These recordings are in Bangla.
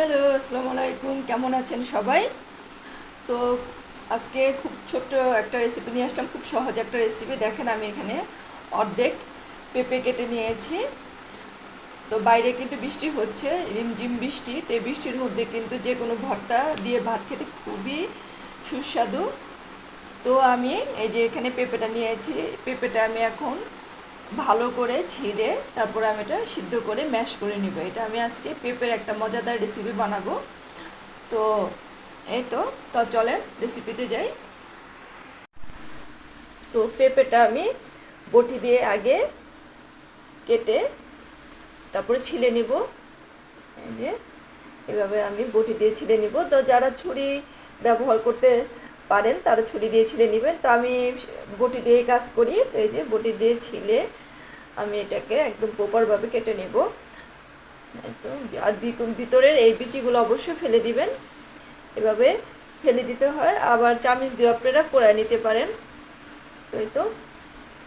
হ্যালো, আসসালামু আলাইকুম। কেমন আছেন সবাই? তো আজকে খুব ছোট্ট একটা রেসিপি নিয়ে আসলাম, খুব সহজ একটা রেসিপি। দেখেন, আমি এখানে অর্ধেক পেঁপে কেটে নিয়েছি। তো বাইরে কিন্তু বৃষ্টি হচ্ছে, রিমঝিম বৃষ্টি। তো এই বৃষ্টির মধ্যে কিন্তু যে কোনো ভর্তা দিয়ে ভাত খেতে খুবই সুস্বাদু। তো আমি এই যে এখানে পেঁপেটা নিয়েছি, পেঁপেটা আমি এখন ভালো করে ছিঁড়ে তারপরে আমি এটা সিদ্ধ করে ম্যাশ করে নিব। এটা আমি আজকে পেঁপের একটা মজাদার রেসিপি বানাবো। তো এই তো চলেন রেসিপিতে যাই। তো পেঁপেটা আমি বটি দিয়ে আগে কেটে তারপরে ছিলে নিব। এই যে এভাবে আমি বটি দিয়ে ছিলে নিব। তো যারা ছুরি ব্যবহার করতে পারেন তারা ছুরি দিয়ে ছিলে নেবেন। তো আমি বটি দিয়েই কাজ করি। তো এই যে বটি দিয়ে ছিলে আমি এটাকে একদম প্রপারভাবে কেটে নেব। আর ভিতরের এই বিচিগুলো অবশ্যই ফেলে দিবেন। এভাবে ফেলে দিতে হয়, আবার চামচ দিয়ে আপনারা কোড়ায় নিতে পারেন। তো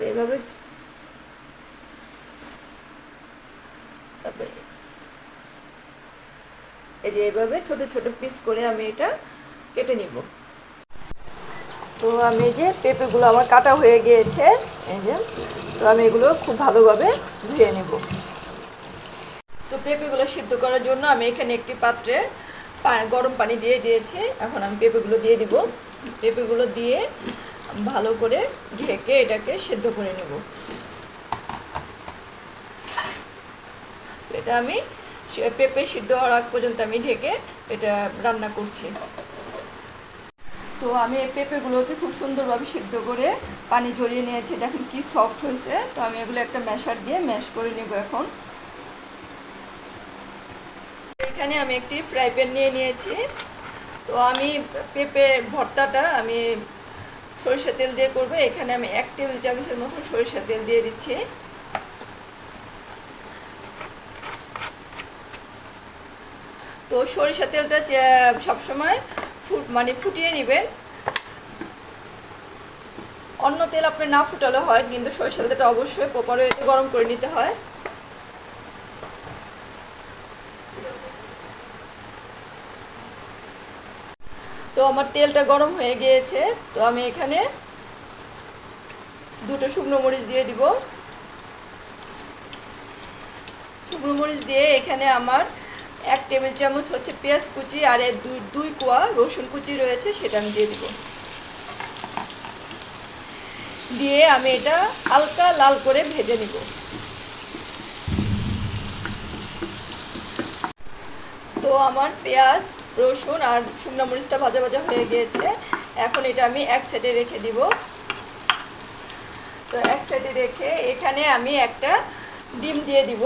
এইভাবে তারপরে এই যে এইভাবে ছোট ছোট পিস করে আমি এটা কেটে নিব। তো আমি এই যে পেঁপেগুলো আমার কাটা হয়ে গিয়েছে। এই যে তো আমি এগুলো খুব ভালোভাবে ধুয়ে নেব। তো পেঁপেগুলো সিদ্ধ করার জন্য আমি এখানে একটি পাত্রে গরম পানি দিয়ে দিয়েছি। এখন আমি পেঁপেগুলো দিয়ে দিব। পেঁপেগুলো দিয়ে ভালো করে ঢেকে এটাকে সিদ্ধ করে নেব। এটা আমি পেঁপে সিদ্ধ হওয়ার আগ পর্যন্ত আমি ঢেকে এটা রান্না করছি। তো আমি এই পেঁপেগুলোকে খুব সুন্দরভাবে সিদ্ধ করে পানি ঝরিয়ে নিয়েছি। দেখুন কি সফট হয়েছে। তো আমি এগুলো একটা ম্যাশার দিয়ে ম্যাশ করে নেব। এখন এখানে আমি একটি ফ্রাই প্যান নিয়ে নিয়েছি। তো আমি পেঁপে ভর্তাটা আমি সরিষা তেল দিয়ে করব। এখানে আমি 1 টেবিল চামচের মতন সরিষা তেল দিয়ে দিচ্ছি। তো সরিষা তেলটা সবসময় ফুটিয়ে নেবেন। অন্য তেল আপনি না ফুটালে হয়, কিন্তু সরিষা তেলটা অবশ্যই প্রপার ওয়েতে গরম করে নিতে হয়। তো আমার তেলটা গরম হয়ে গিয়েছে। তো আমি এখানে 2টো শুকনো মরিচ দিয়ে দিব। শুকনো মরিচ দিয়ে এখানে আমার 1 টেবিল চামচ হচ্ছে পেঁয়াজ কুচি, আর দুই কোয়া রসুন কুচি রয়েছে, সেটা আমি দিয়ে দিব। দিয়ে আমি এটা হালকা লাল করে ভেজে নিব। তো আমার পেঁয়াজ, রসুন আর শুকনো মরিচটা ভাজা ভাজা হয়ে গিয়েছে। এখন এটা আমি এক সাইডে রেখে দিব। তো এক সাইডে রেখে এখানে আমি একটা ডিম দিয়ে দিব।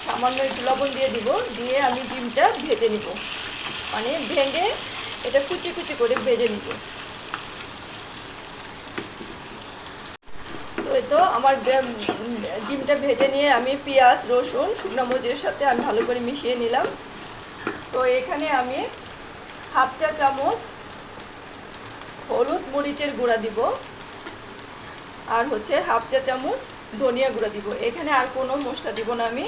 সামান্য একটু লবণ দিয়ে দিব। দিয়ে আমি ডিমটা ভেজে নিব, মানে ভেঙে এটা কুচি কুচি করে ভেজে নিব। তো এই তো আমার ডিমটা ভেজে নিয়ে আমি পেঁয়াজ, রসুন, শুকনো মরিচের সাথে আমি ভালো করে মিশিয়ে নিলাম। তো এখানে আমি হাফ চা চামচ হলুদ মরিচের গুঁড়া দিব, আর হচ্ছে হাফ চা চামচ ধনিয়া গুঁড়া দিব। এখানে আর কোনো মশলা দিব না আমি।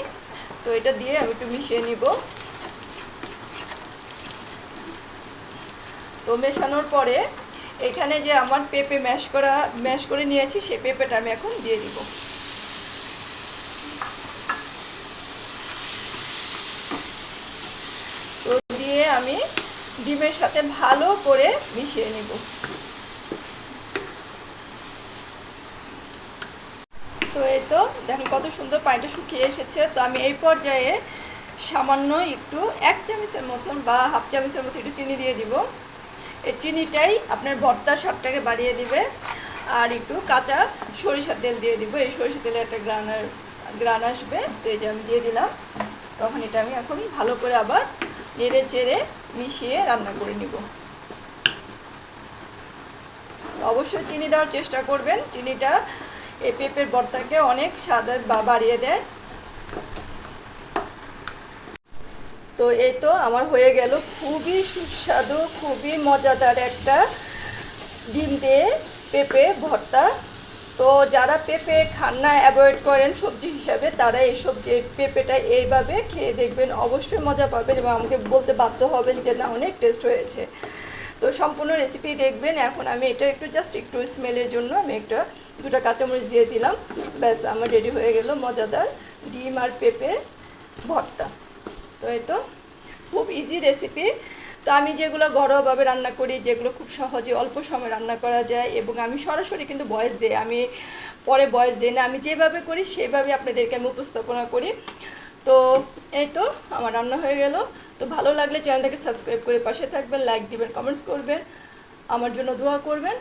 তো এটা দিয়ে আমি একটু মিশিয়ে নিব। তো মেশানোর পরে এখানে যে আমার পেঁপে ম্যাশ করে নিয়েছি, সেই পেঁপেটা আমি এখন দিয়ে দিব। তো দিয়ে আমি ডিমের সাথে ভালো করে মিশিয়ে নিব। তো এই তো দেখেন কত সুন্দর পানিটা শুকিয়ে এসেছে। তো আমি এই পর্যায়ে সামান্য একটু 1 চামচের মতন বা হাফ চামচের মতো একটু চিনি দিয়ে দিব। এই চিনিটাই আপনার ভর্তার স্বাদটাকে বাড়িয়ে দিবে। আর একটু কাঁচা সরিষার তেল দিয়ে দিব। এই সরিষার তেলে একটা গ্রান আসবে। তো এই যে আমি দিয়ে দিলাম। তখন এটা আমি এখন ভালো করে আবার নেড়ে চেড়ে মিশিয়ে রান্না করে নিব। অবশ্যই চিনি দেওয়ার চেষ্টা করবেন। চিনিটা এই পেঁপের ভর্তাকে অনেক স্বাদ বাড়িয়ে দেয়। তো এই তো আমার হয়ে গেল খুবই সুস্বাদু, খুবই মজাদার একটা ডিম দিয়ে পেঁপে ভর্তা। তো যারা পেঁপে খান না, অ্যাভয়েড করেন সবজি হিসাবে, তারা এই সবজি পেঁপেটা এইভাবে খেয়ে দেখবেন, অবশ্যই মজা পাবেন এবং আমাকে বলতে বাধ্য হবেন যে না অনেক টেস্ট হয়েছে। তো সম্পূর্ণ রেসিপি দেখবেন। এখন আমি এটা একটু স্মেলের জন্য আমি দুটা কাঁচামরিচ দিয়ে দিলাম। ব্যাস আমার রেডি হয়ে গেল মজাদার ডিম আর পেঁপে ভর্তা। তো এই তো খুব ইজি রেসিপি। তো আমি যেগুলো ঘরোয়াভাবে রান্না করি, যেগুলো খুব সহজে অল্প সময় রান্না করা যায়, এবং আমি সরাসরি কিন্তু ভয়েস দিই, আমি পরে ভয়েস দিই না, আমি যেভাবে করি সেভাবে আপনাদেরকে আমি উপস্থাপনা করি। তো এই তো আমার রান্না হয়ে গেল। তো ভালো লাগলে চ্যানেলটাকে সাবস্ক্রাইব করে পাশে থাকবেন, লাইক দিবেন, কমেন্টস করবেন, আমার জন্য দোয়া করবেন।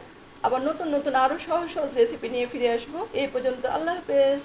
আবার নতুন নতুন আরও সহজ সহজ রেসিপি নিয়ে ফিরে আসবো। এই পর্যন্ত আল্লাহ হাফেজ।